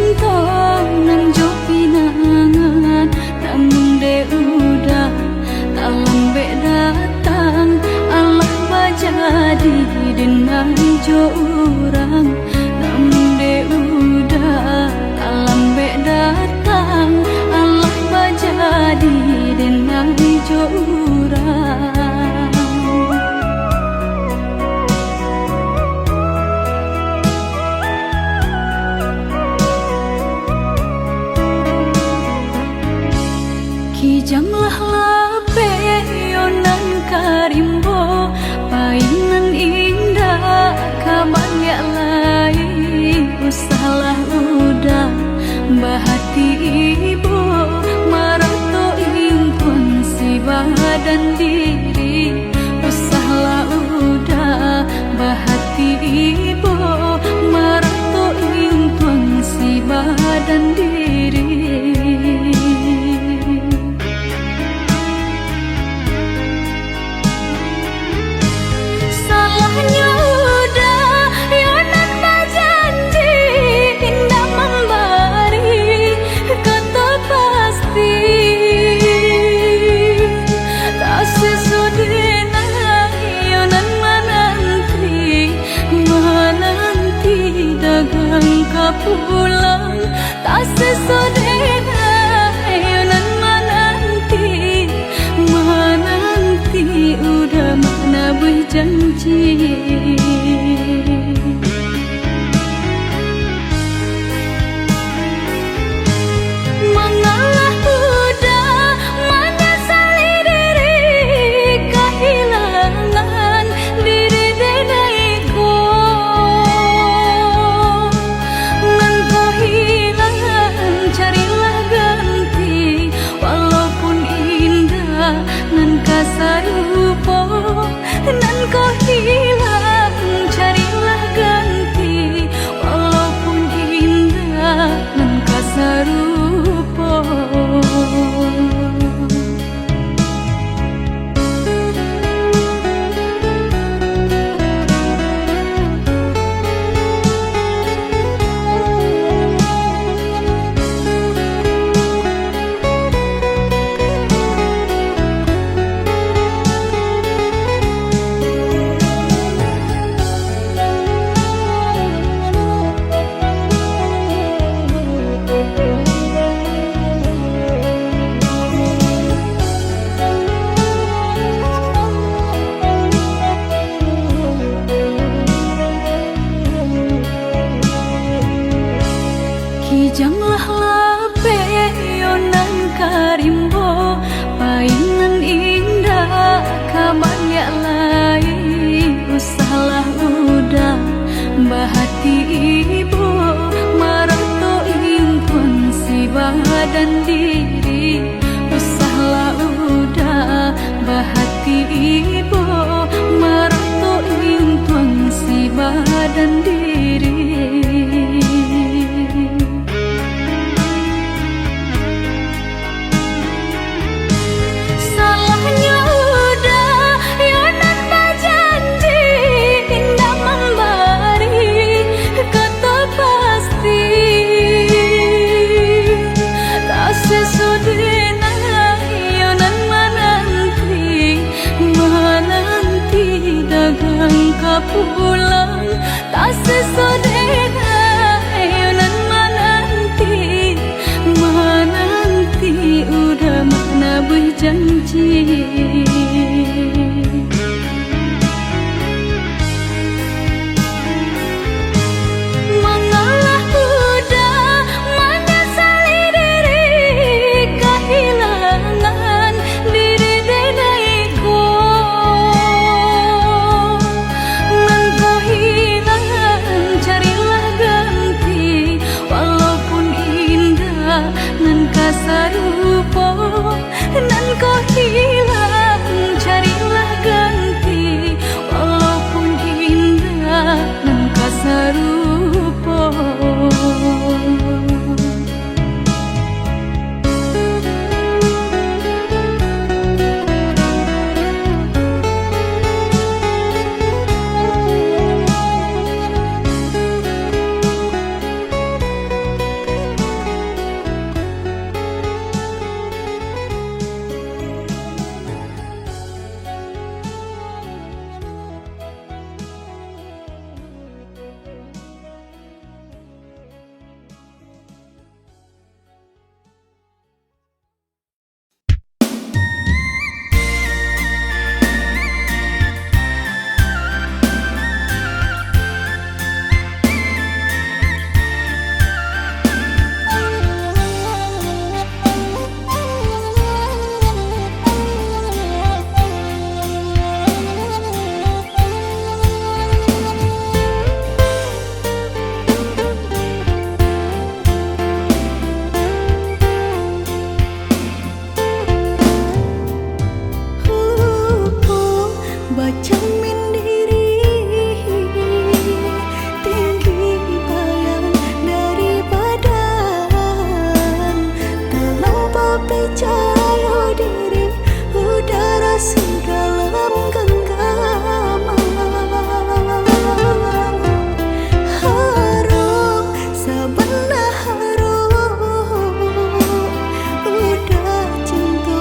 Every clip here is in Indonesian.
cinta nan jo pinangan, namun de udah tak lambe datang. Allah bajadi dengan jo urang, namun de udah tak lambe datang. Allah bajadi dengan jo urang. Kijanglah lape yonan karimbo, painan indah kaban ya lai. Usahlah udah bahati ibu, marato impun si badan diri. Usahlah udah bahati ibu, marato impun si badan diri. Pulang tak sesodena yonan menanti udah mana berjanji. Mengalah udah menyesali diri, kehilangan diri denaiku. Carilah ganti, walaupun indah nan kasarupo, nan kau hilang. Carilah ganti, walaupun indah nan kasarupo. Kijanglah lape yonan karimbo, painan indah kaban ya lai. Usahlah udah bahati ibu, marato impun si badan diri. Usahlah udah bahati ibu, marato impun si badan diri. Kata percaya diri, udara dalam genggaman. Harum, sebenarnya harum, udah cinta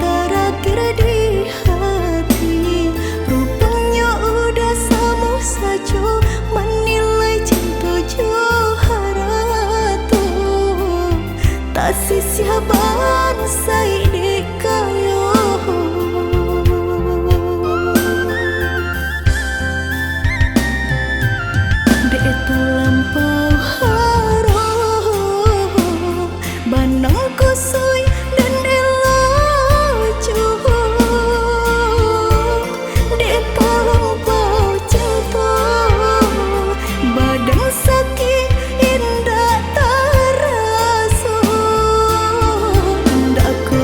terakhir di hati. Rupanya udah sama saja menilai cinta johara tuh. Tak sisiaban saya dikayo. Dek terlampau harum, banang kusui dan elaju. Dek terlampau cinta, badan sakit indah terasa. Ndak ku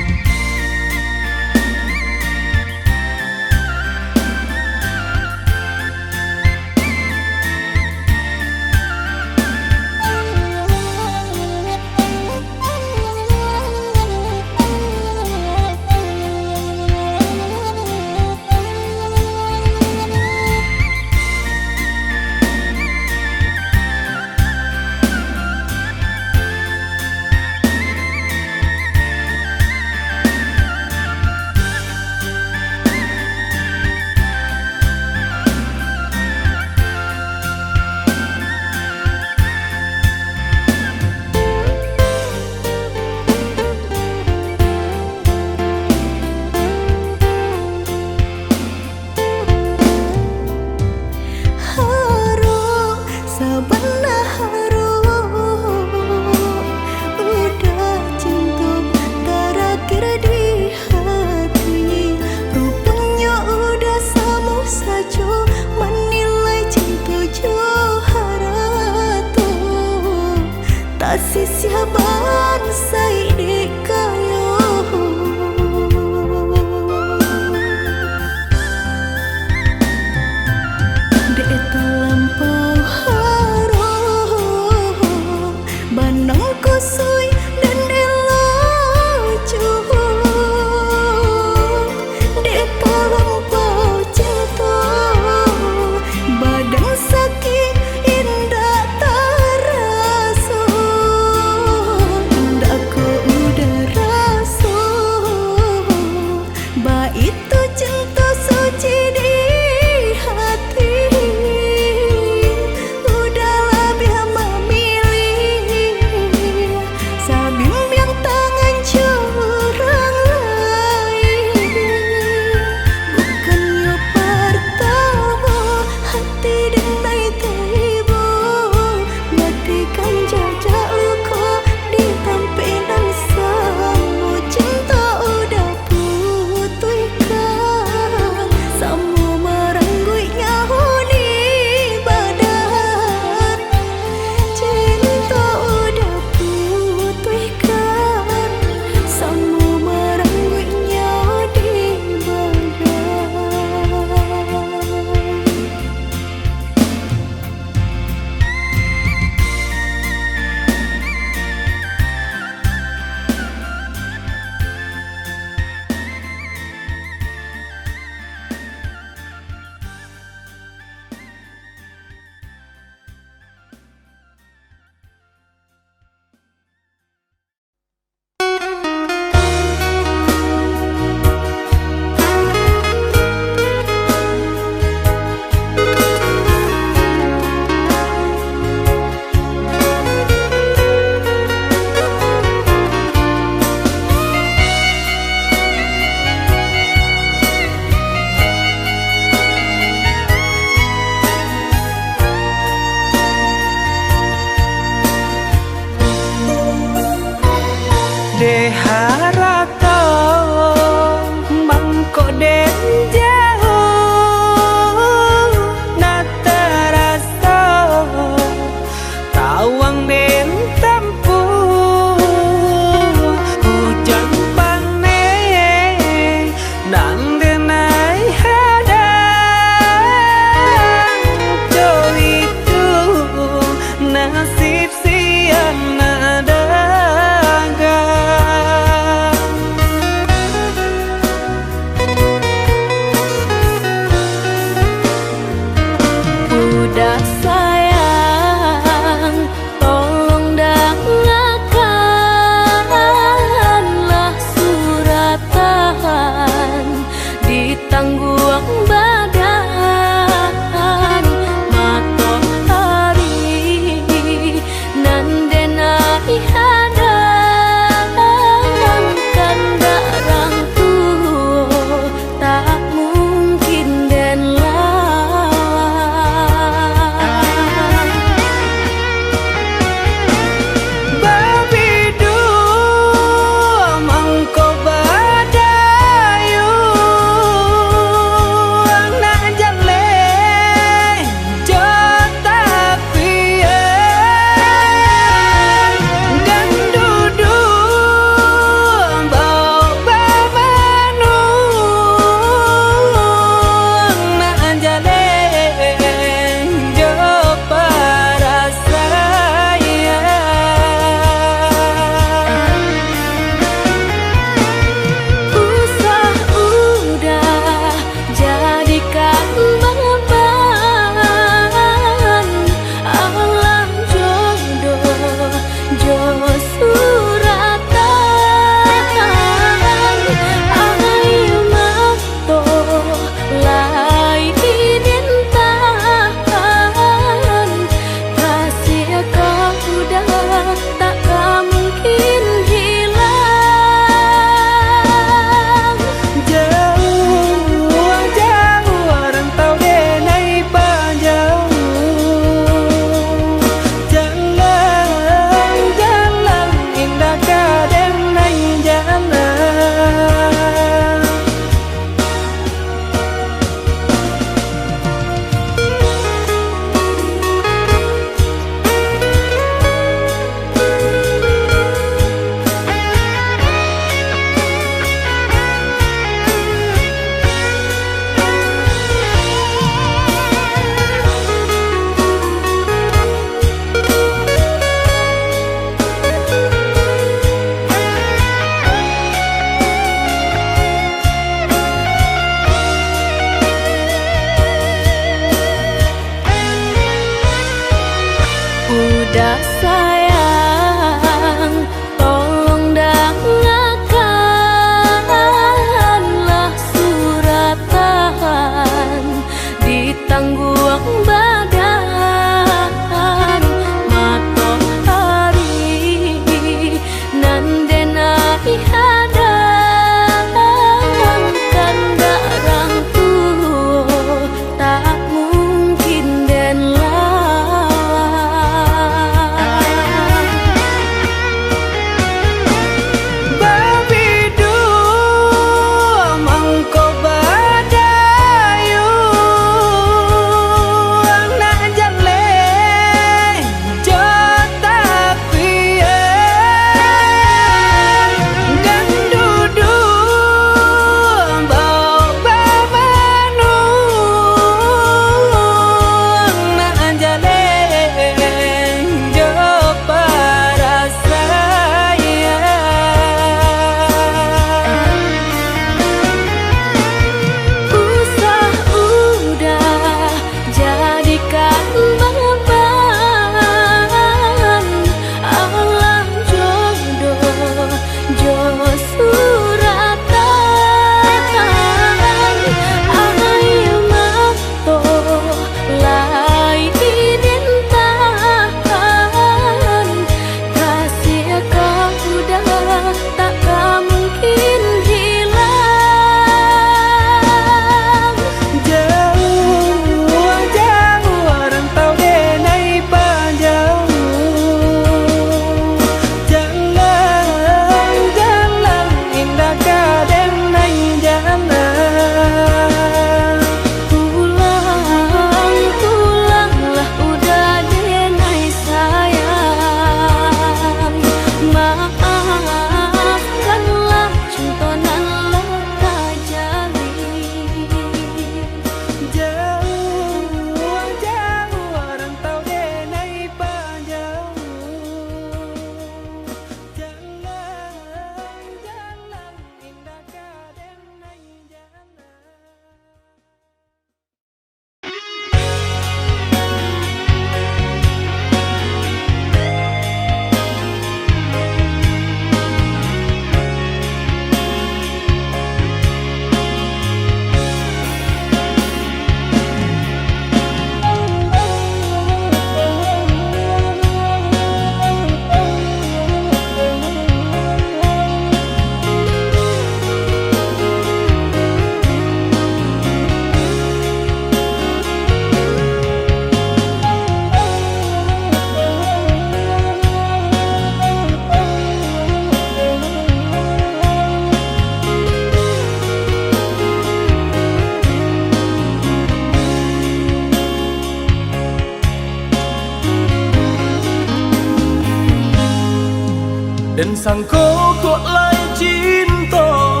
Dan sangko kok lai cinta,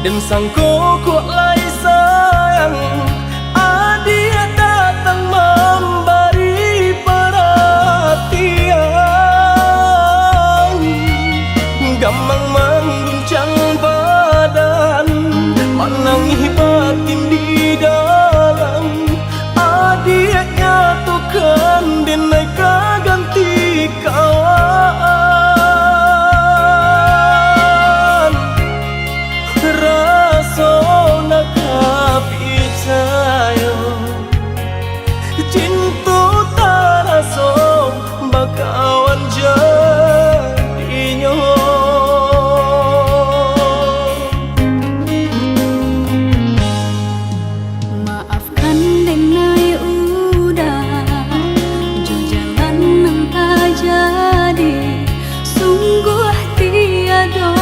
dan sangko kok lai sayang. Dia datang memberi perhatian, gampang mengguncang badan, menangis batin di dalam. Dia nyatukan denai ganti kawan. Rasa nak percaya, cinta tak rasa bakawan jadinya. Maafkan denai udah jo jalan nang tak jadi. Sungguh tiada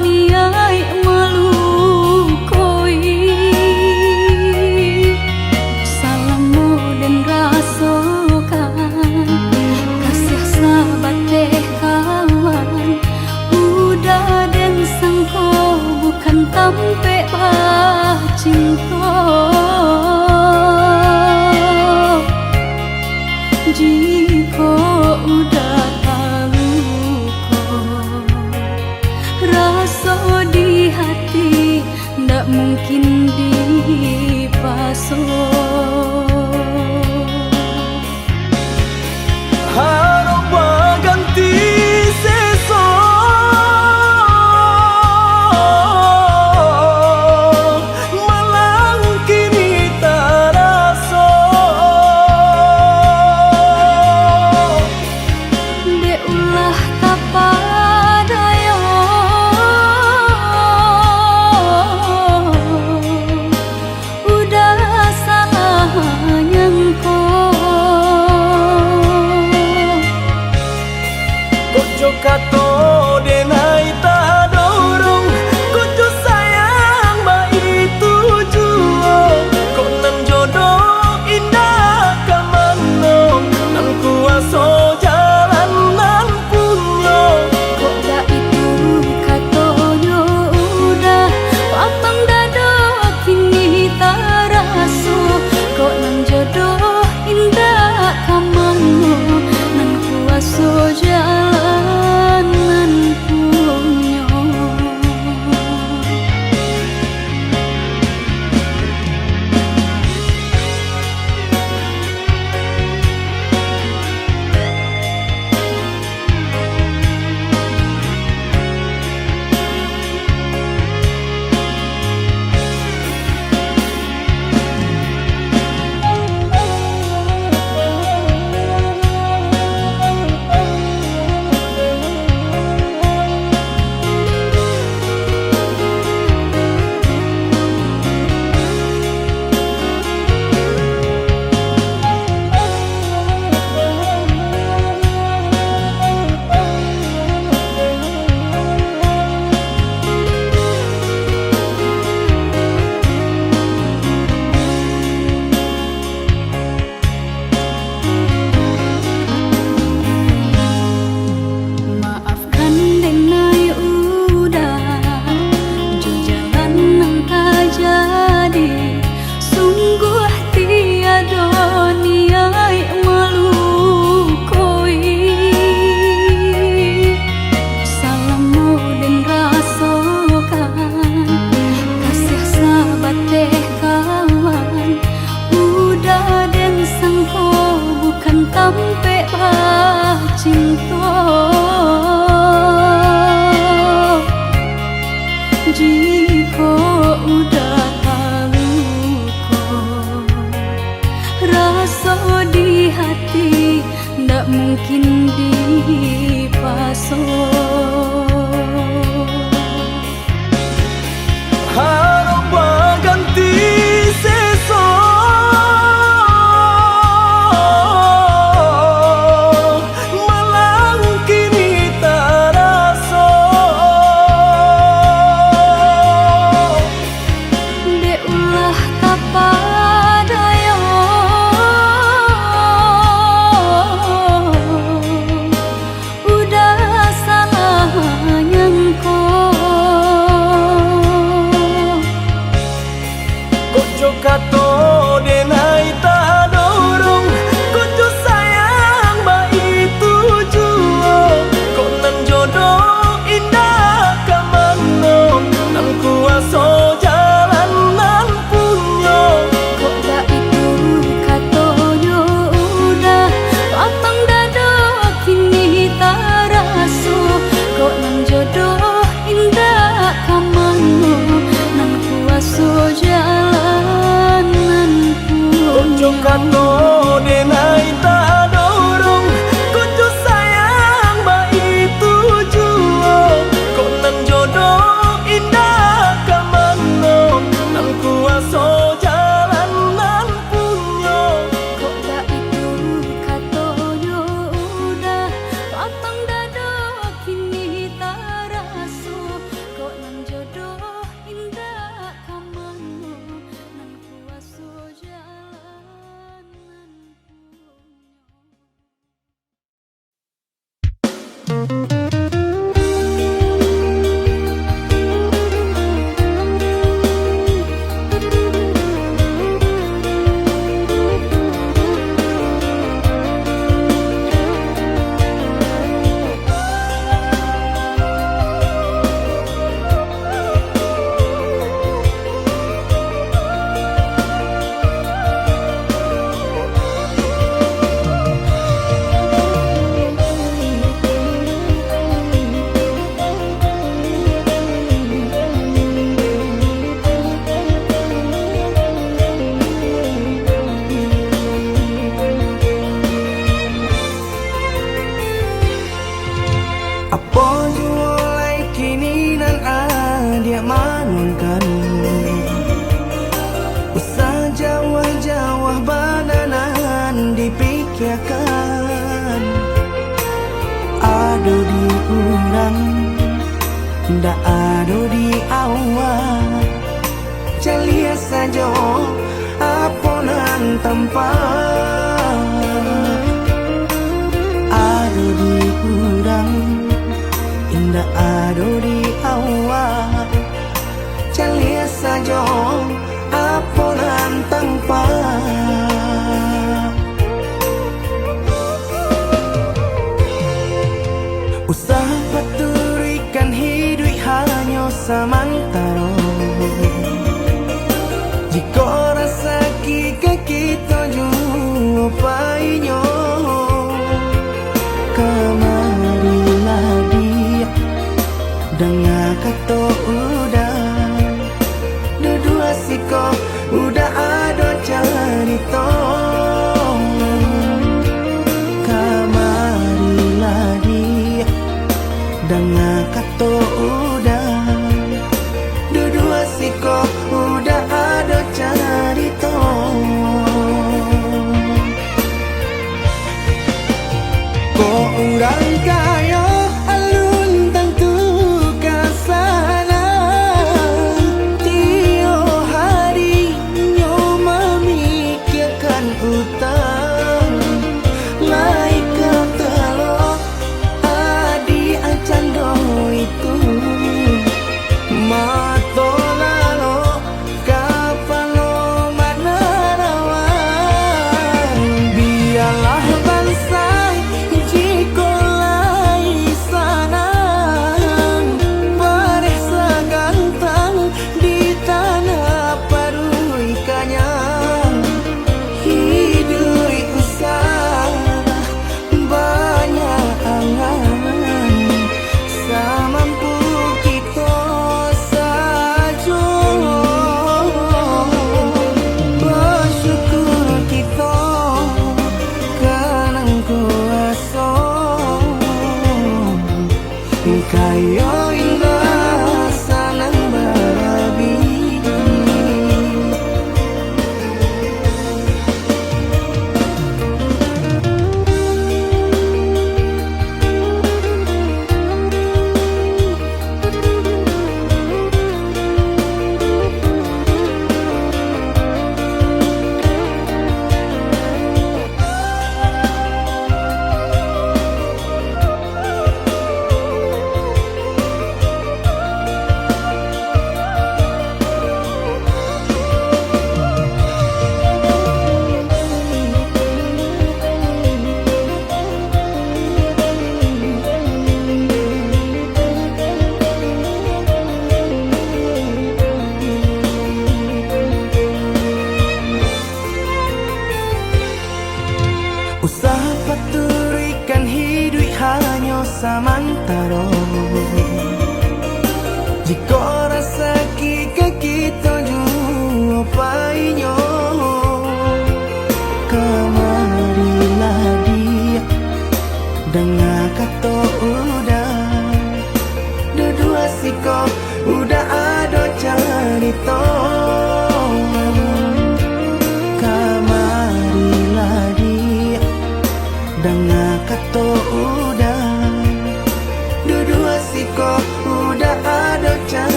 niat melukoi. Salahmu dan rasakan kasih sahabat teh kawan. Udah dan sangko bukan tampe bah cinta. Jika udah tahu kok rasa di hati ndak mungkin dipasok. Harap ganti seso, malang kini tak rasa. Dek ulah kapadaya, udah salah nyangko. Kojo kato denai tak dorong, kojo sayang ba itu jua. Kok nan jodoh indah kamano, nan kuaso jalan nan punya. Kok dah itu katonyo udah papang dado kini tak raso. Kok nang jodoh indah kamano, nan kuaso jalan nan punya. Maafkan denai udah jo jalan nang tak jadi. Sungguh tiada niat melukoi. Salahmu dan rasakan kasih sahabat teh kawan. Udah dan sangko bukan tampe bah cinta. Jika udah tahu kok rasa di hati ndak mungkin dipasok. Harap ganti seso, malang kini tak rasa. Dek ulah kapadaya, udah salah bayangkan. Usah jauh-jauh bananan dipikirkan. Ado di urang, ndak ado di awak. Celia saja aponan tempat. Ado di urang, ndak ado di awak. Celia saja aponan tempat. Usah paturikan hidup hanya samantara. Jika rasa kita juga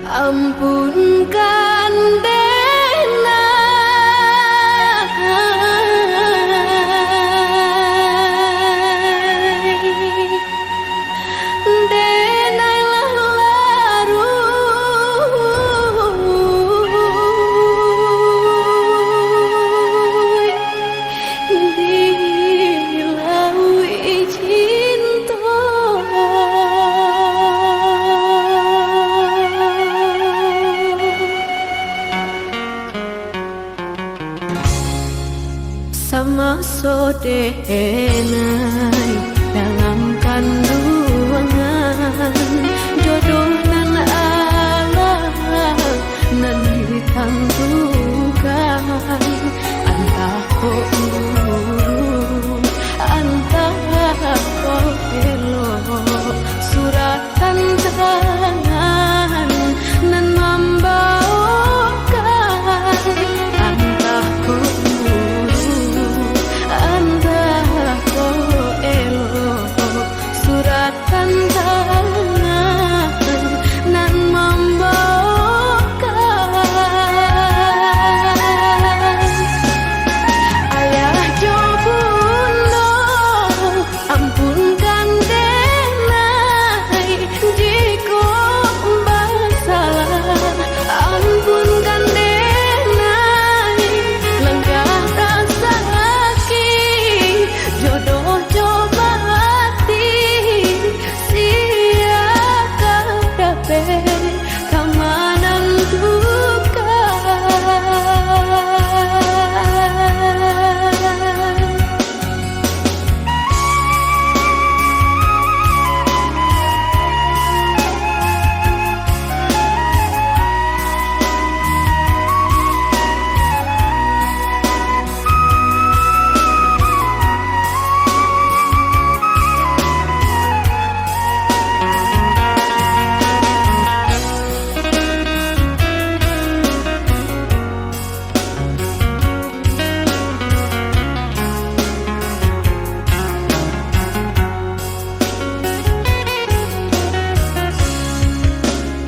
ampunkan Dena, Denai laru dilaui cinta. Sama sodenai dalam kandungan jodoh nan Allah nan ditentukan, antah kok guru antah kok elok suratan tangan nan membawakan, antah kok suratan tangan nan membawakan. Ayah jo bunda ampunkan Denai jika bersalah, ampunkan Denai lenggah rasa sakit jodoh coba kamanan duka.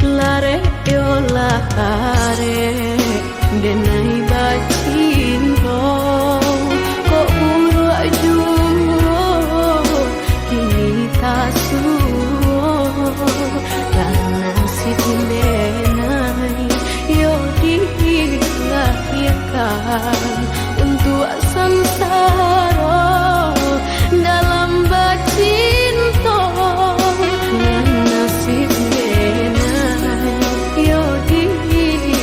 Lare Denai bacinto kok uruk jumbo kini tasuo lan nasib Denai yo dilahirkan untuk samsara dalam bacinto, lan nasib Denai yo dilahirkan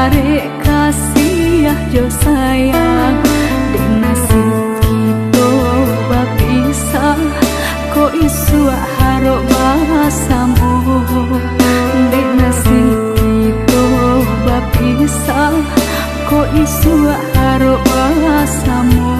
arek kasih jo sayang di nasib kita bapisah kok isu harok basamu di nasib kita bapisah kok isu harok basamu.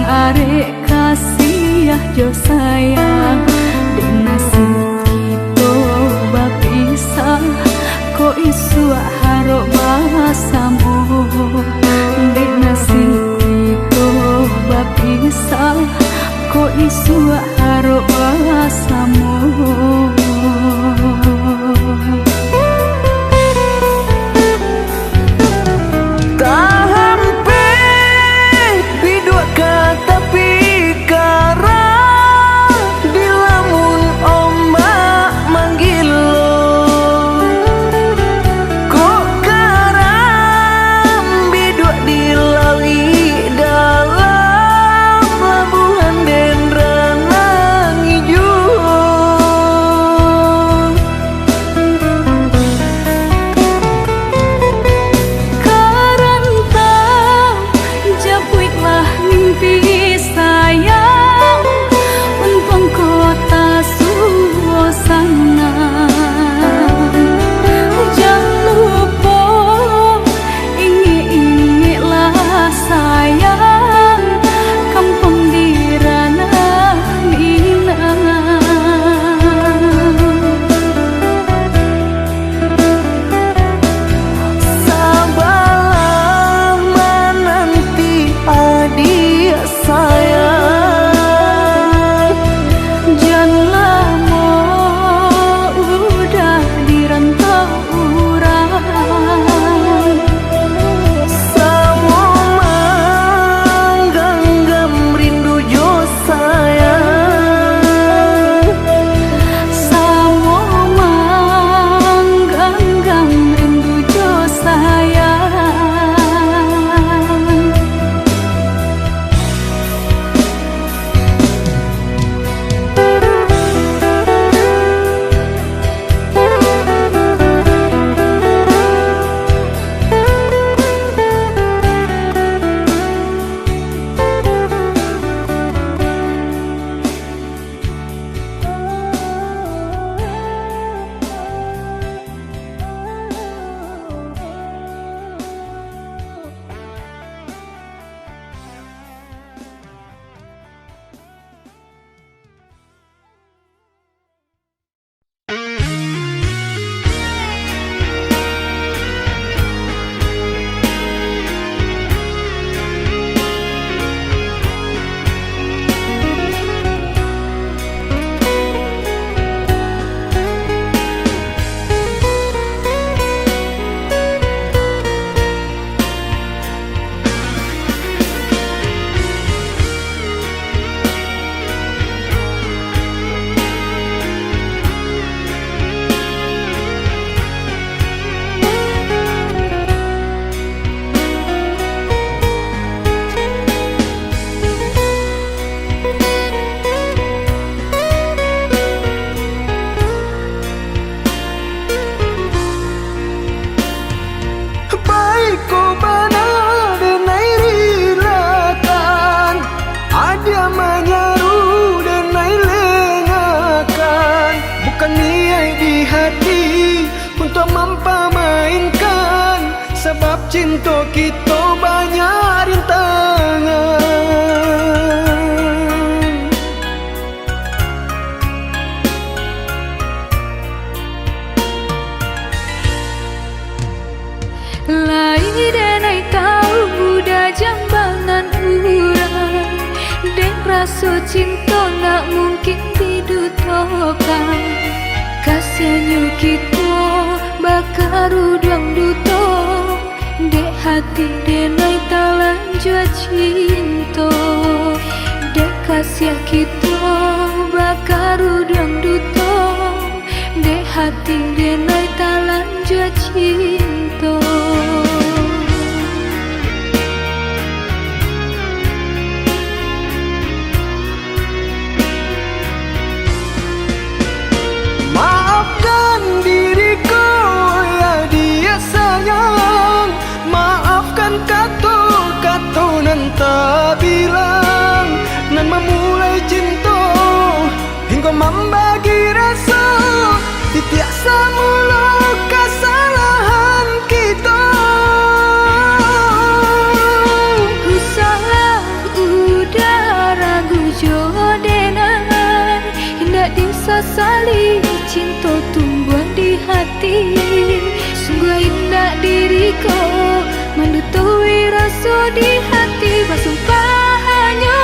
Arek kasih jo sayang di nasib kita bapisah kok isu harok basamu di nasib kita bapisah kok isu harok basamu. sebab cinta kita banyak rintangan. Lai denai tahu budak jambangan urang, dek rasa cinta nak mungkin didutokan. Kasihannya kita bakar udang duto, dek hati denai talan jua cinta. Dek kasihan kita bakar udang duto, dek hati denai talan jua cinta. Maafkan diriku ya dia sayang, maafkan kata-kata nan tak bilang, nan memulai cinta hingga membagi rasa. Tiap semula kesalahan kita. Ku salah udah ragu jodoh, hendak disasali cinta tumbuh di hati. Sungguh indah diriku mendutui rasa di hati. Bersumpah hanya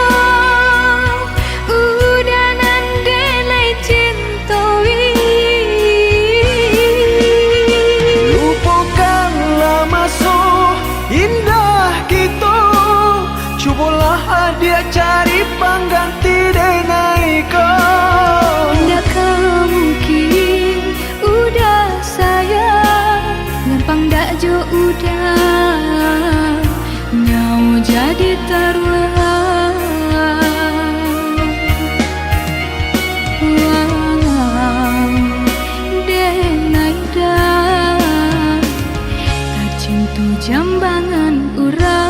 udah nandelai cintawi. Lupakanlah masa indah kita, cubalah dia cari pengganti dengan kau. Tidakkah mungkin udah sayang, gampang dak jo udah nyawa jadi taruhan. Wow, denai dah cinta jambangan urang.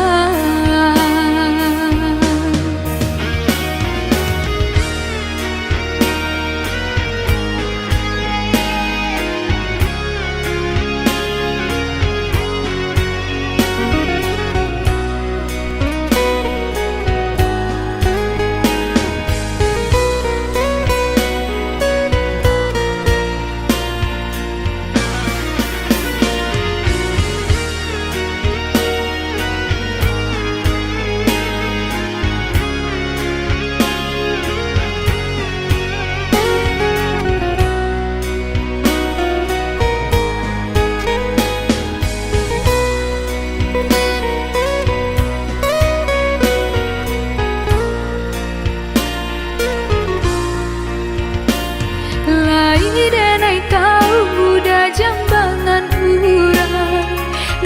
Denai tahu budak jambangan urang,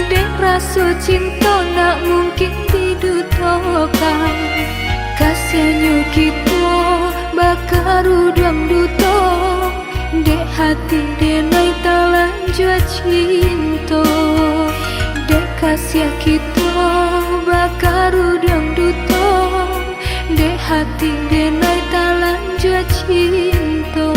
dek rasa cinta nak mungkin didutokan. Kasihannya kita bakar udang duto, dek hati denai talan jua cinta. Dek kasihan kita bakar udang duto, dek hati denai talan jua cinta.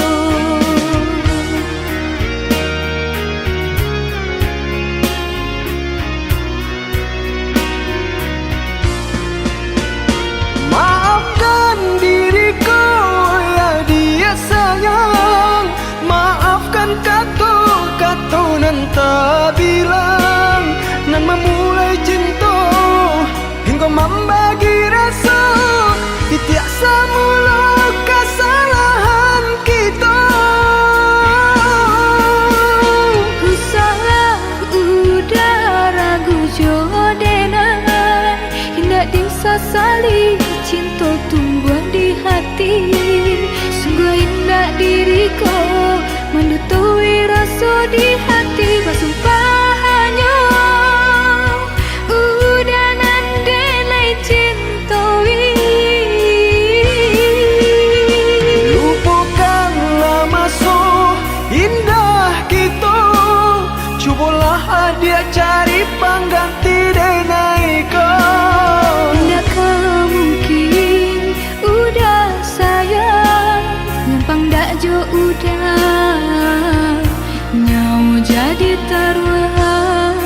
Maafkan diriku ya dia sayang, maafkan kata-kata nan tak bilang, nan memulai cinta hingga membagi rasa. Tiap semula kesalahan kita. Ku salah udah ragu jodoh, hendak disasali cinta tumbuh di hati. Sungguh indah diriku mendutui rasa di hati. Bersumpah hanya udah nandelai cintawi. Lupakanlah masa indah kita, cubalah dia cari pengganti dengan kau. Tidakkah mungkin udah sayang, gampang dak jo udah nyawa jadi taruhan.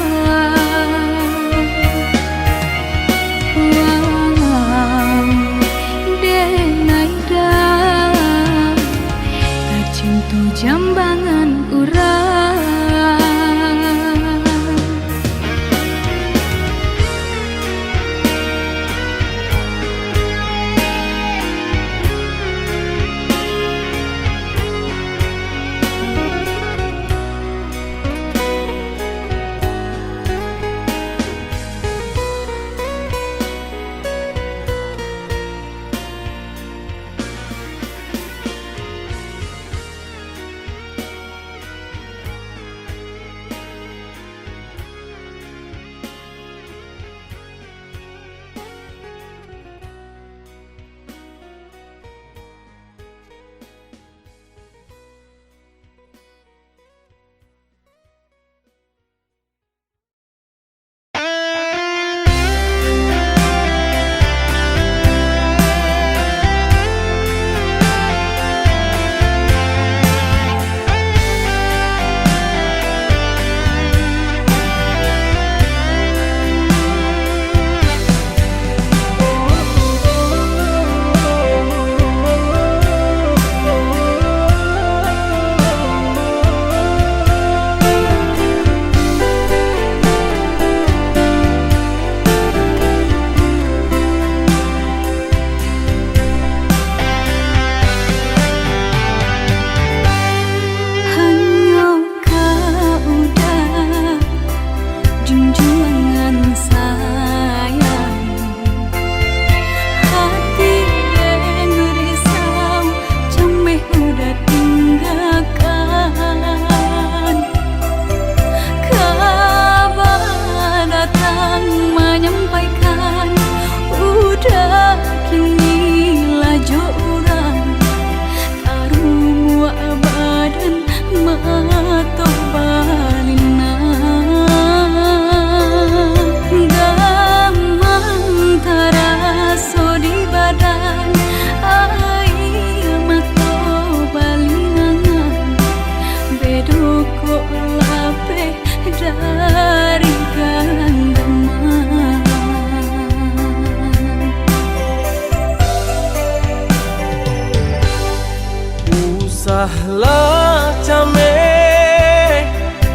Usahlah came,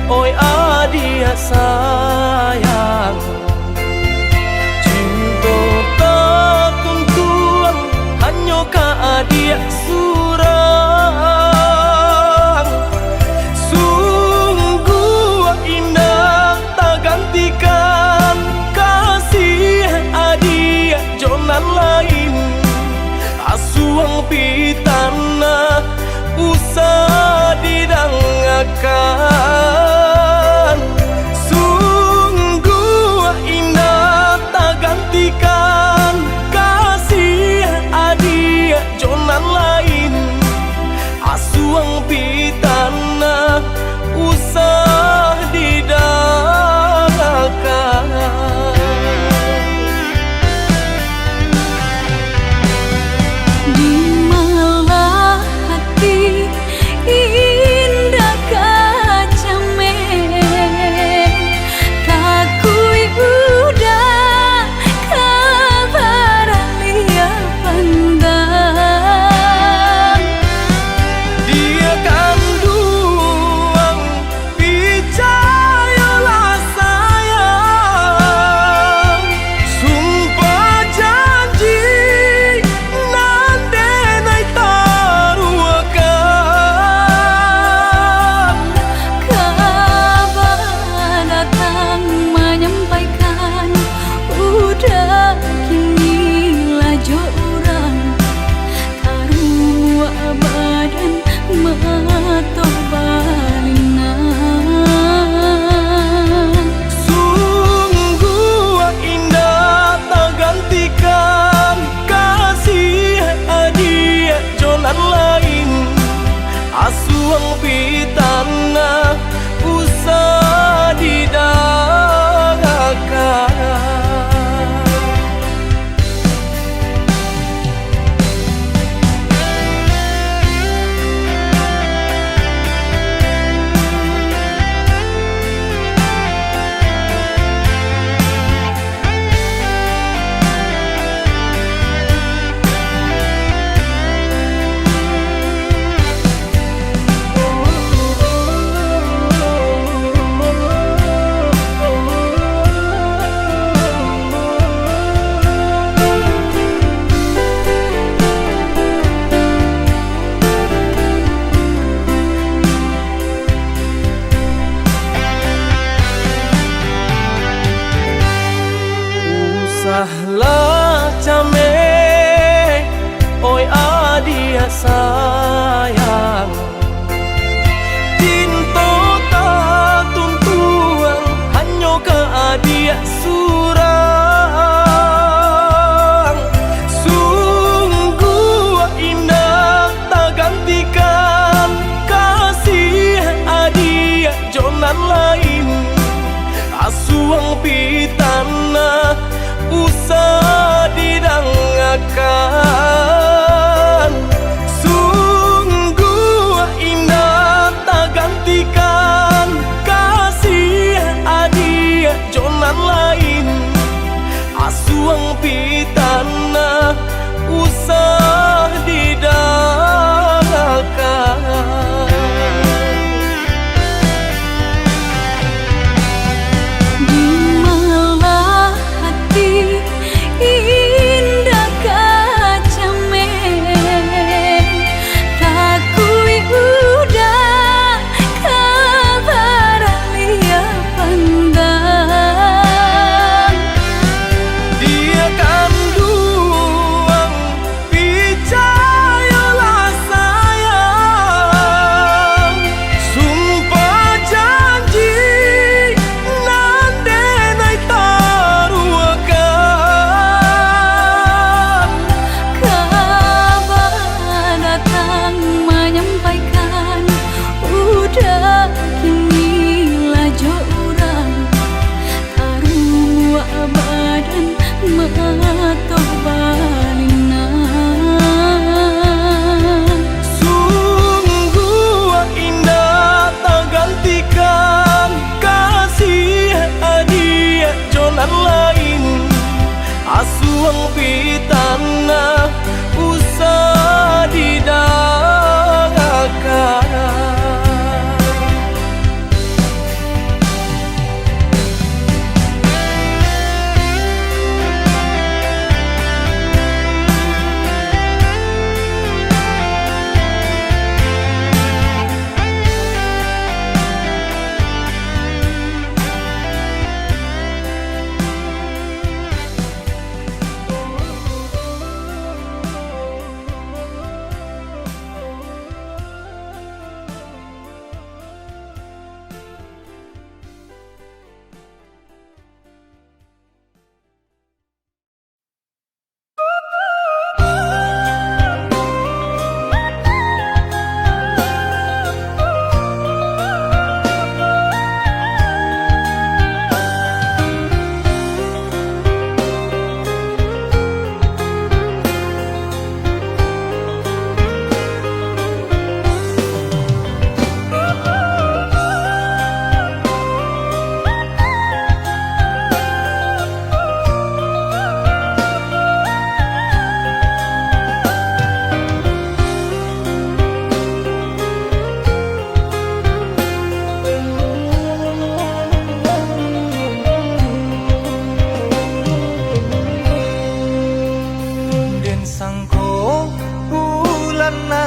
oi adia sayang. Cinta tak tuntuang, hanya ka adia surang. Sungguh indah tak gantikan kasih adia jonan lain. Asuang pitana usah didangakan. Sungguh indah tak gantikan kasih adia jonan lain. Asuang pitana usah didangakan. Di malah hati indah kacame, takui udah kabaran lia pandang. Dia kandung percayalah sayang. Sumpah janji nanti naik taruhkan. Kabar datang menyampaikan udah kini laju orang karua badan matoh balinan. Sungguh indah tak gantikan kasih adia jonan lain. Asuang pitana usah didangakan.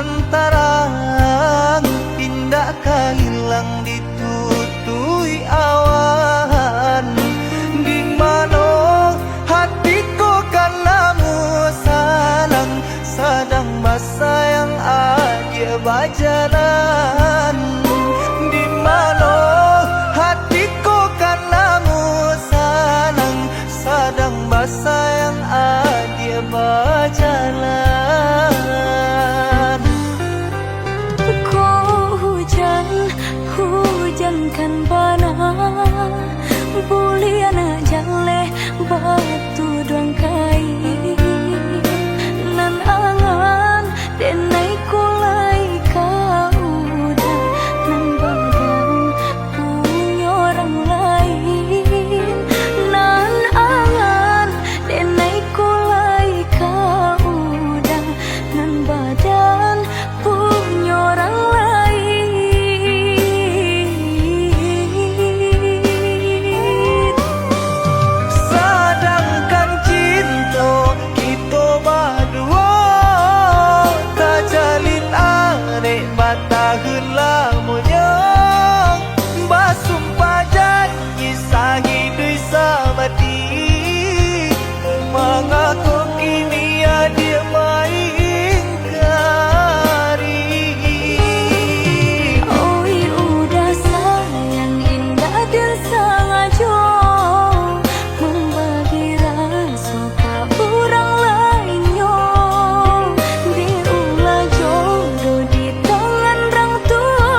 lantaran indah hilang ditutui awan. Di mana hatiku karena salang sedang bersayang aja berjalan. Di mana hatiku karena salang sedang bersayang aja berjalan. Kau hujan, hujankan bana buliana jale batu doang kai nan angan denai kulai kau dah nan badan punya orang lain nan angan denai kulai kau dah nan badan punya orang lain. Sedangkan cinta kita berdua tak jalin arek bataheun lamunya. Basumpah janji sahidui sabadi mengaku kini dia mengingkari. Oi udah sayang indah dan sengaja membagi rasa ke orang lainnya. Birulah jodoh di tangan orang tua,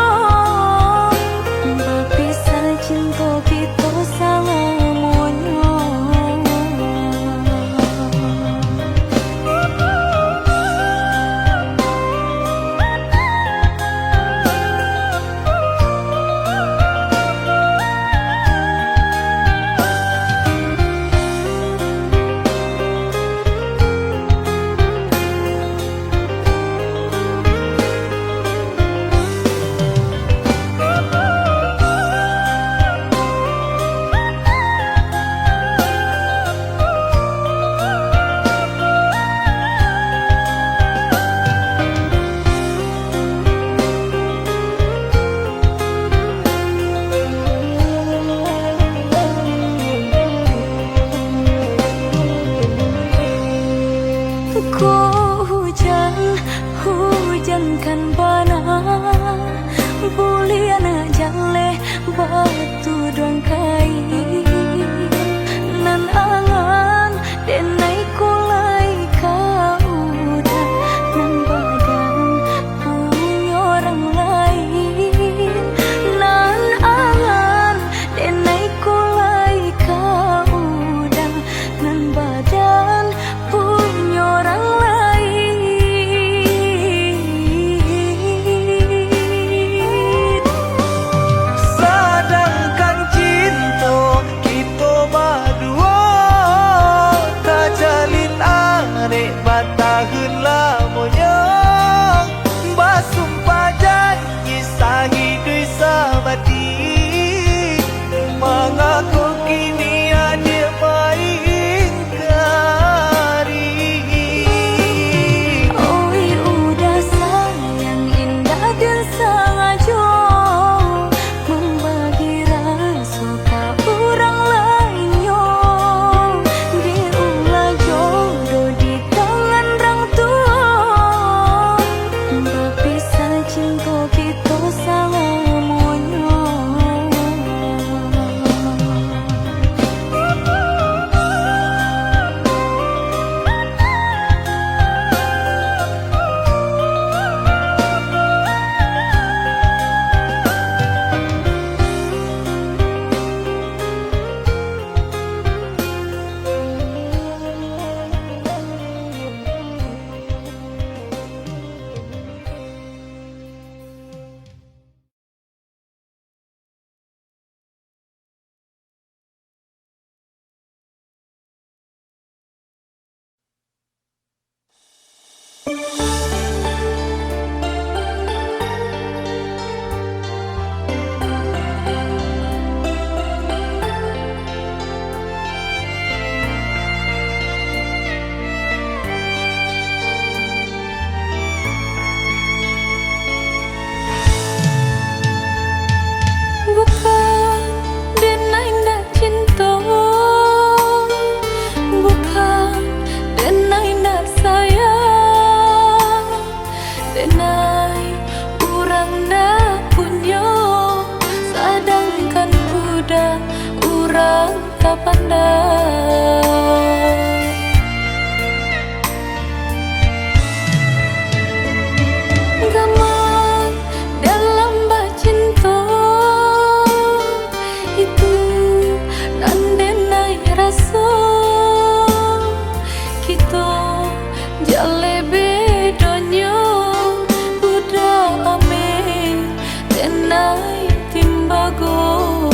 berpisah cinta kita selamanya. Kau hujan, hujankan bana buliana jale batu doang kai nan angan denai kulai kau dah nan badan punya orang lain nan angan denai kulai kau dah nan badan punya orang lain. Sedangkan cinta donyo, sedangkan udah urang tak pandai. Gaman dalam bacinta itu nandenai rasa kita jale bedonyo budak ame tenai timbago.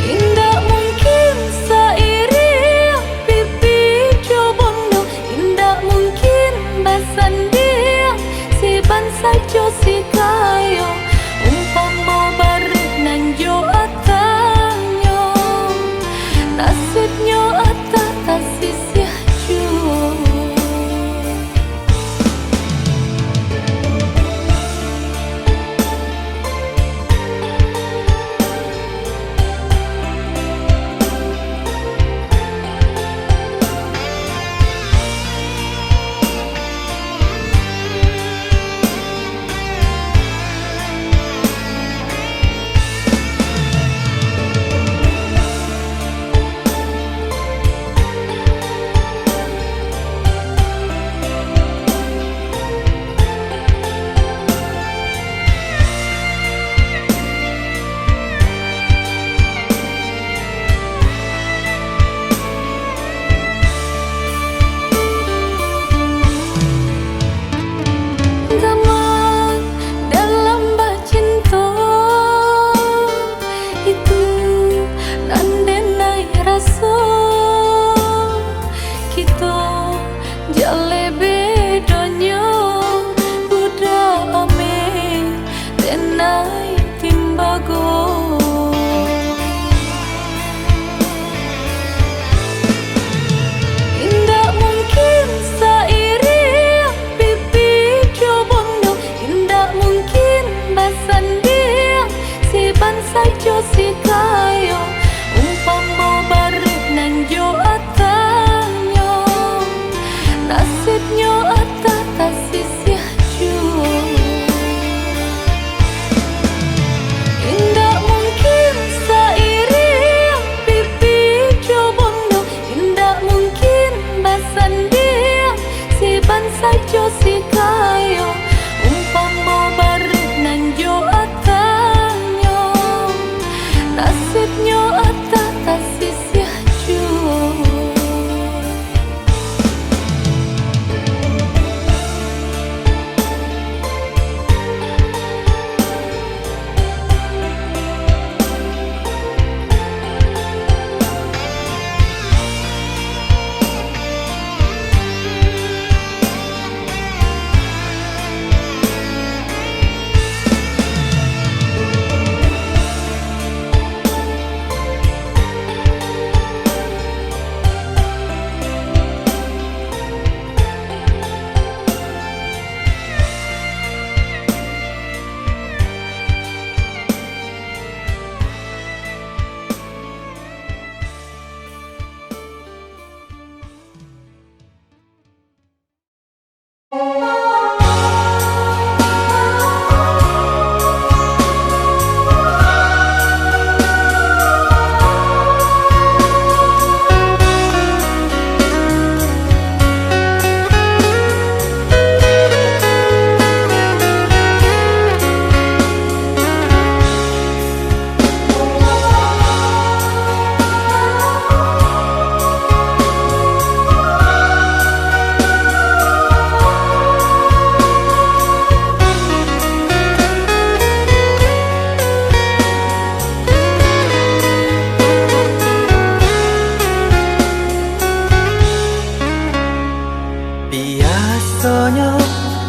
Indah mungkin sairi pipi jobondo, indah mungkin basan dia si bansa jo si kayo umpama barik nan jo atanyo nasibnyo atas kasih siaju. Gaman dalam bacinta itu nandenai rasa kita jale bedonyo budak ame tenai timbago. Indah mungkin sairi pipi jobondo, indah mungkin basan dia si bansa jo si kayo umpama barik nan jo atanyo nasibnyo atas kasih siaju. Indah mungkin sairi pipi jobondo, indah mungkin basan dia si bansa jo si kayo umpama barik nan jo atanyo nasibnyo atas kasih siaju.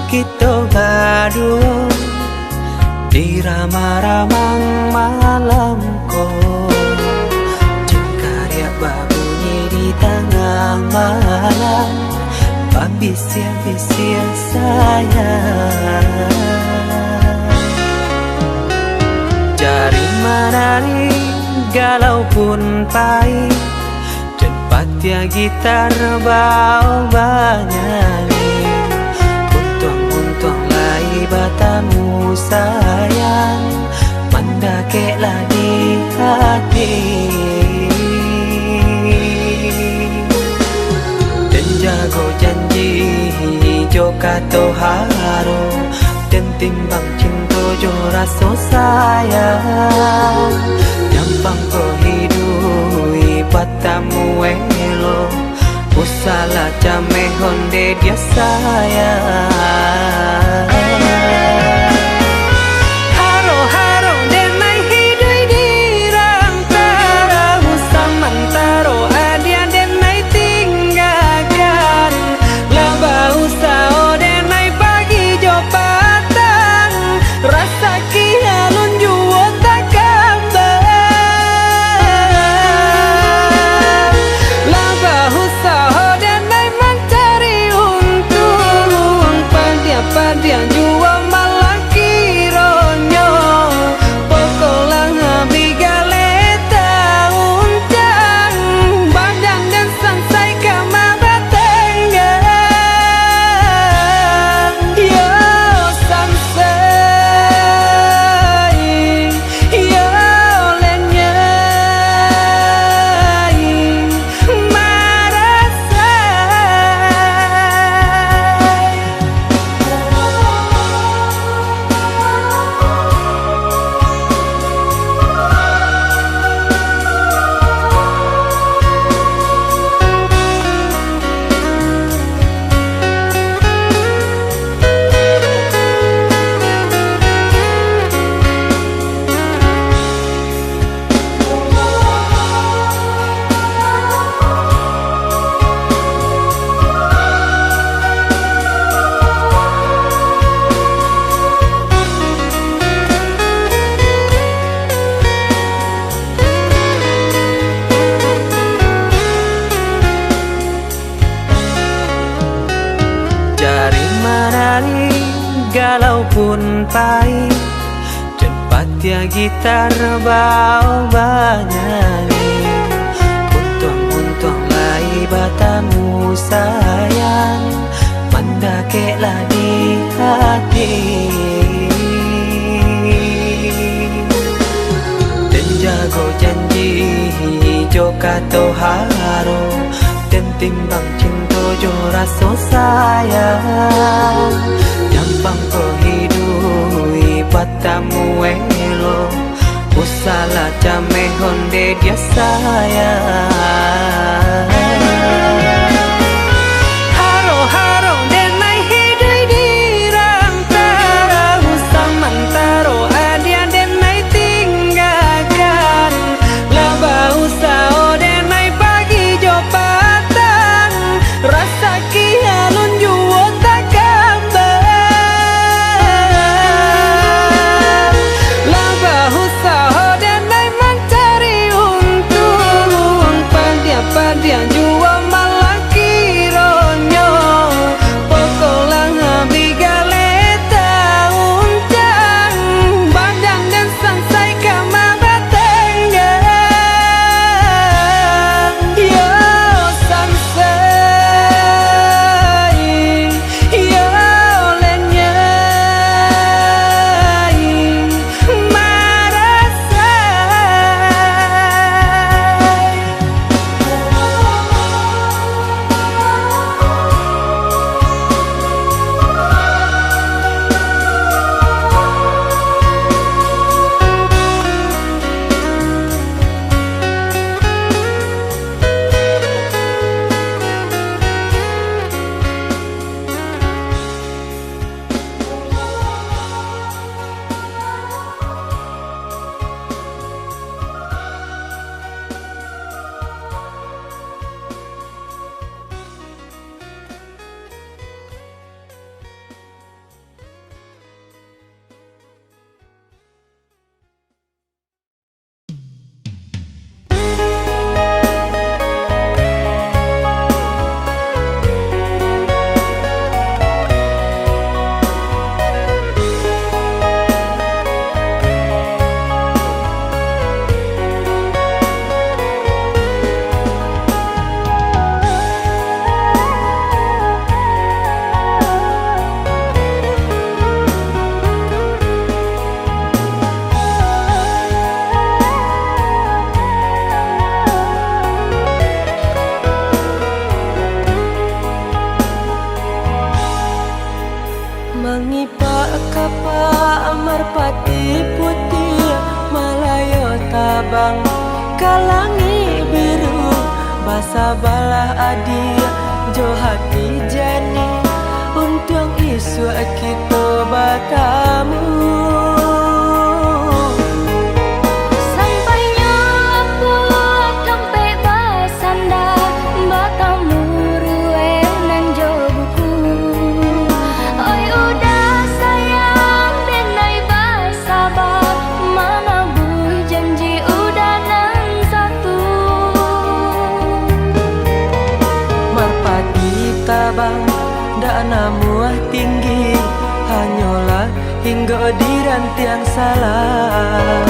kita berdua di ramang-ramang malamku, jengkarya berbunyi di tengah malam, babisia-bisia sayang. Jari menari galau pun pahit, dan patia gitar bau banyak. untung lai batamu sayang, mendakelah di hati. Dan jago janji jo kato haro, dan timbang cinta jo rasa sayang. Nyampang ko hidui batamu elo, usala jame honde dia sayang. Haro haro denai hidui di rantara, usamantaro adia denai tinggalkan. Laba usao denai pagi jo patang, rasa kialun juo tak kabar. Laba usao denai mencari untung, padia juo malah kironyo. Pokolang bigaleta uncang, badan dan sansai kamara tenggang. Yo sansai, yo lenyai, marasai. Jari menari galau pun pahit, cepat ya gitar bau banyari. Untung lai batamu sayang, mendakelah di hati. Dan jago janji jo kato haro, dan timbang cinta jo rasa sayang. Nyampang ko hidui batamu elo, usala jame honde dia sayang. Haro haro denai hidui di rantara, usamantaro adia denai tinggalkan. Laba usao denai pagi jo patang, rasa kialun juo tak kabar. Laba usao denai mencari untung, padia juo malah kapa merpati putih Malayo tabang kalangi biru Basa balah adi jo hati jani Untung isu kita bertemu Sampainya aku sampai basanda bertemu rue nan jo buku Oi udah sayang denai basabah Mana bui janji udah nan satu Merpati tabang dak namuah tinggi Hanyalah hingga di rantian salah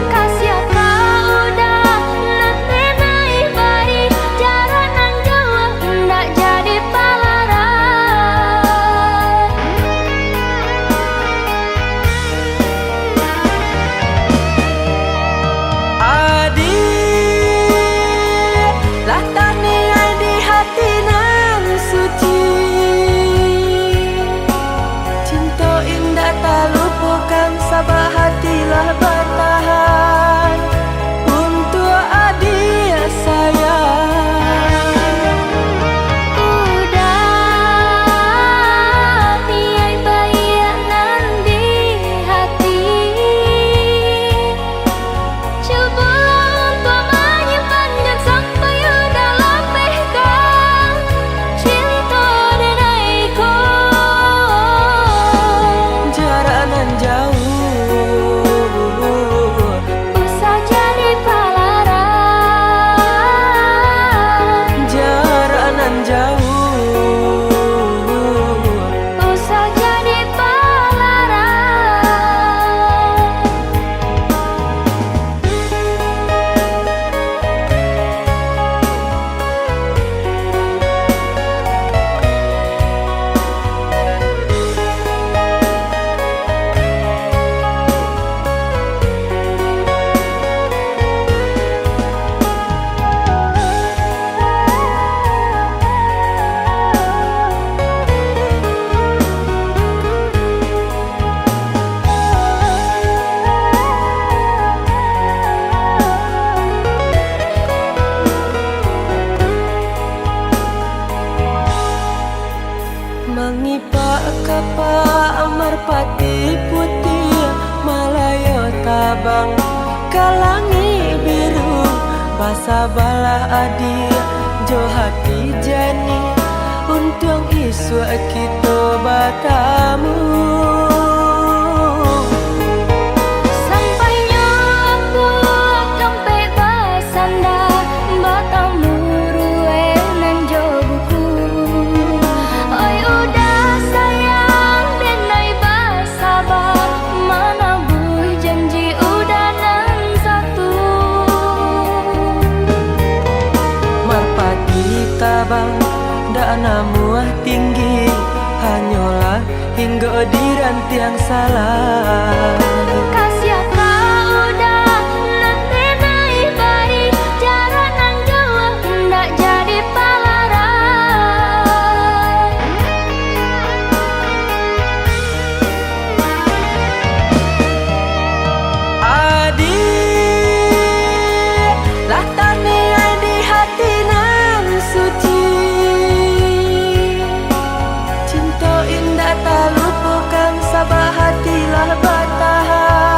Kasih kau udah nanti naik baik Cara nan jauh ndak jadi palaran Adik lah tani di hati nan suci Cinta indah tak lupakan sabah hatilah bertahan Untuk adik sayang Udah niai baik nan di hati Cobalah untuk menyimpannya sampai udah lepehkan Cinta denaiku Jarak nan jauh Usah jadi palaran Jarak nan jauh Usah jadi palaran Mengipak kapa merpati putih Malayo tabang kalangi biru Basa balah adi jo hati jani Untung isu kita bertemu Sampainya aku sampai basanda bertemu rue nan jo buku Oi udah sayang denai basabah Mana bui janji udah nan satu Merpati tabang dak namuah tinggi Hanyalah hingga di rantian salah Kasih kau udah nanti naik baik Cara nan jauh ndak jadi palaran Adik lah tani di hati nan suci Cinta indah tak lupakan sabah hatilah bertahan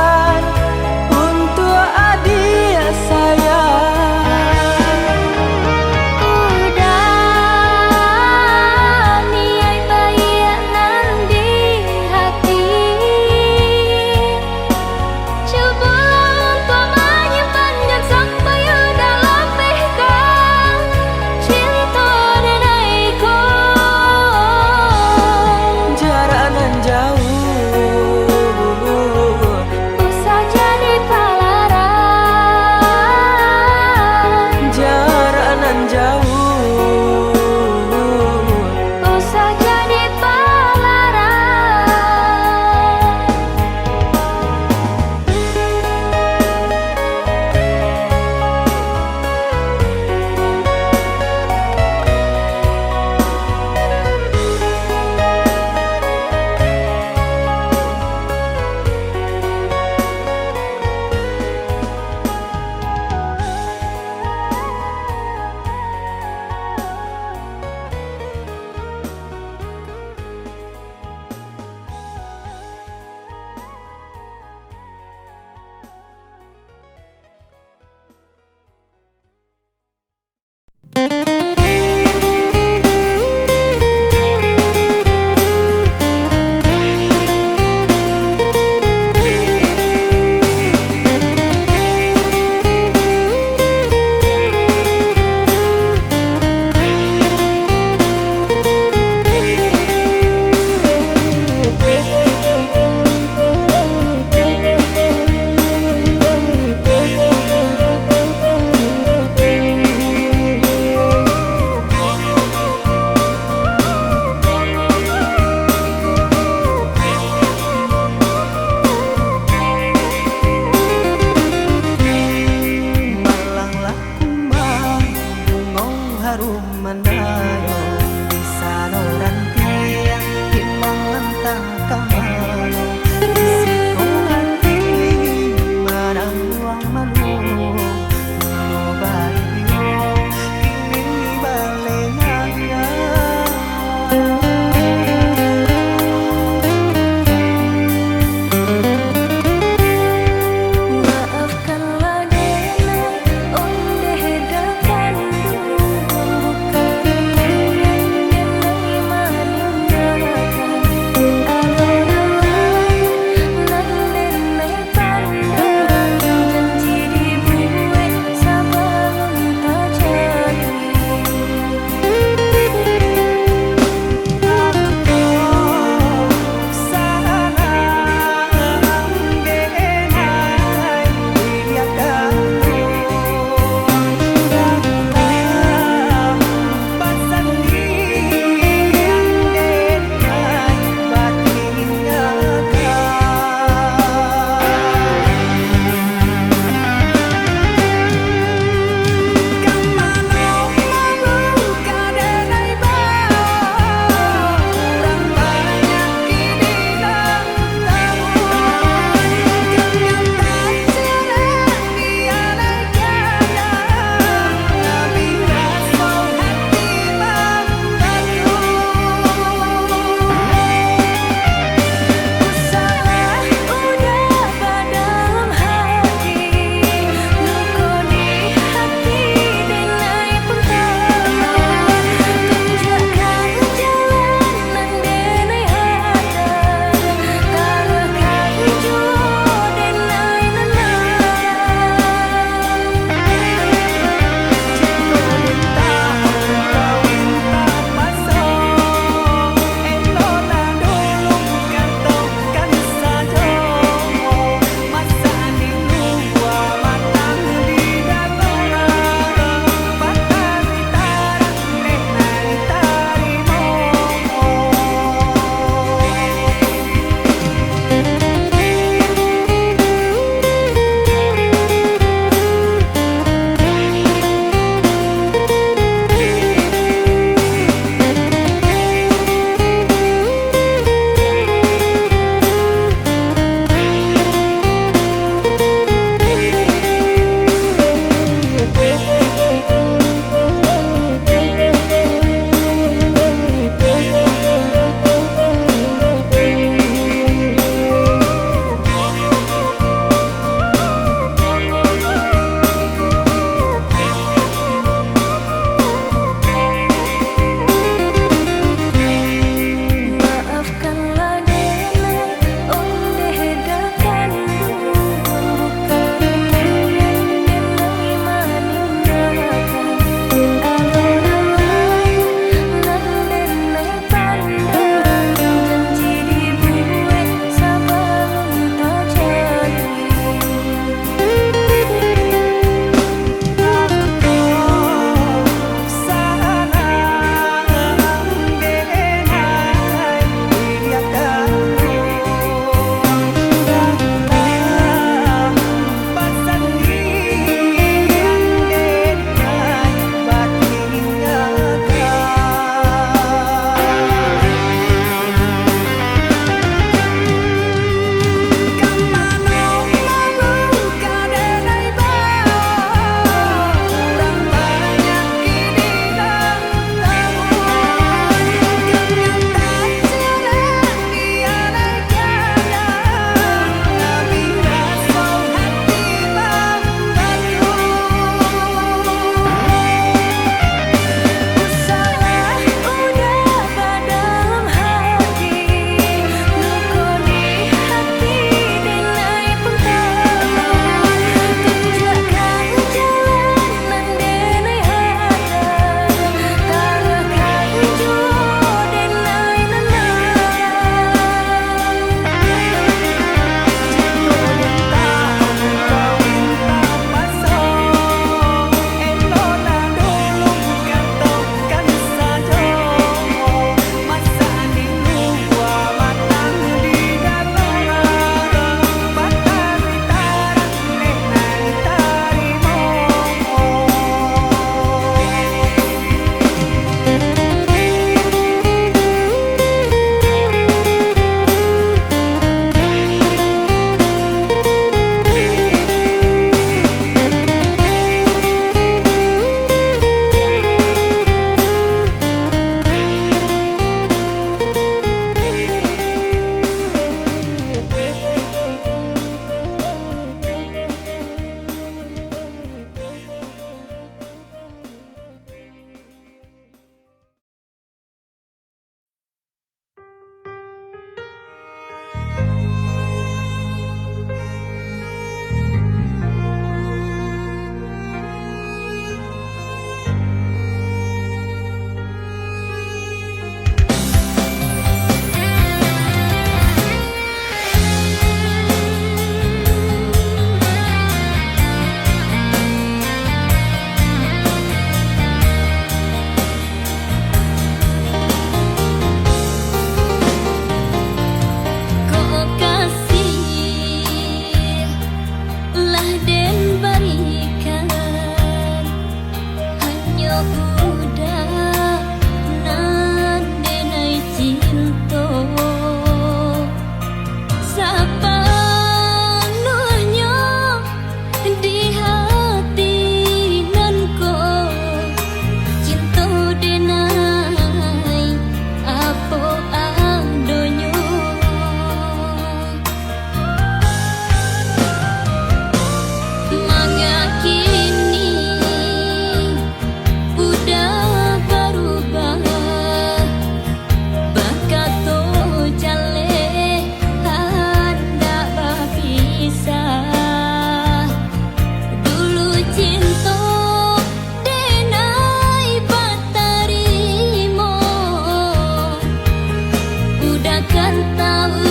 tahu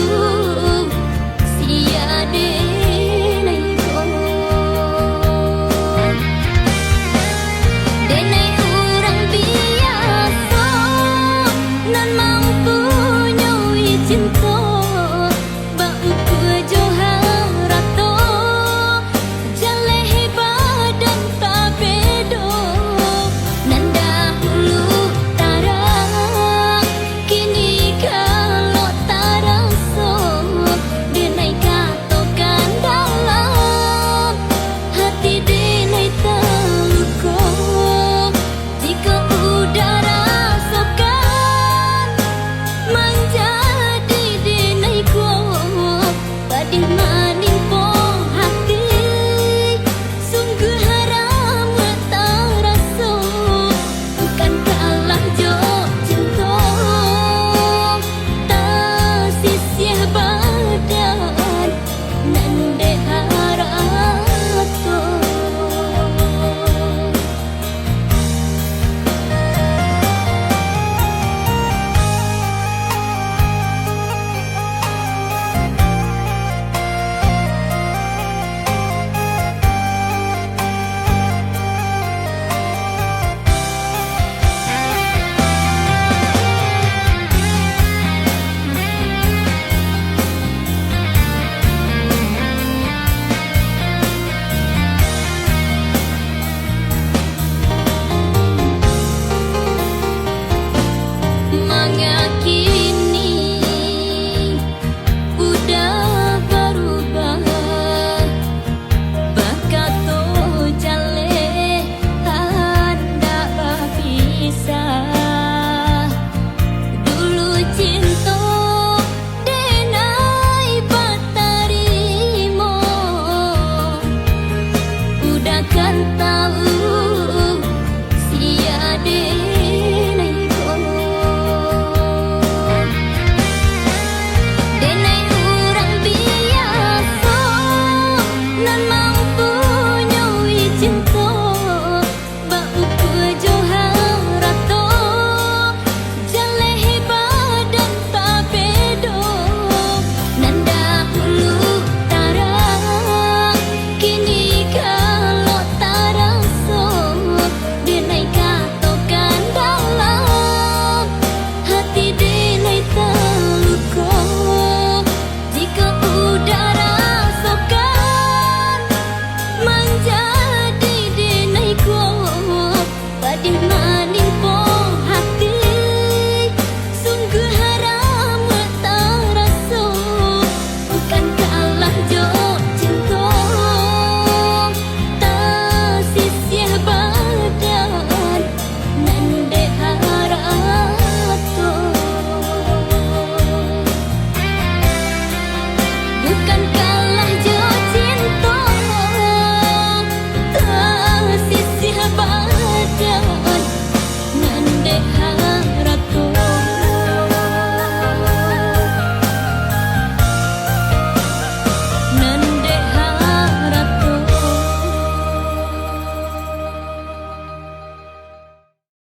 sia denai ko denai orang biasa nan mampu nyoi cinta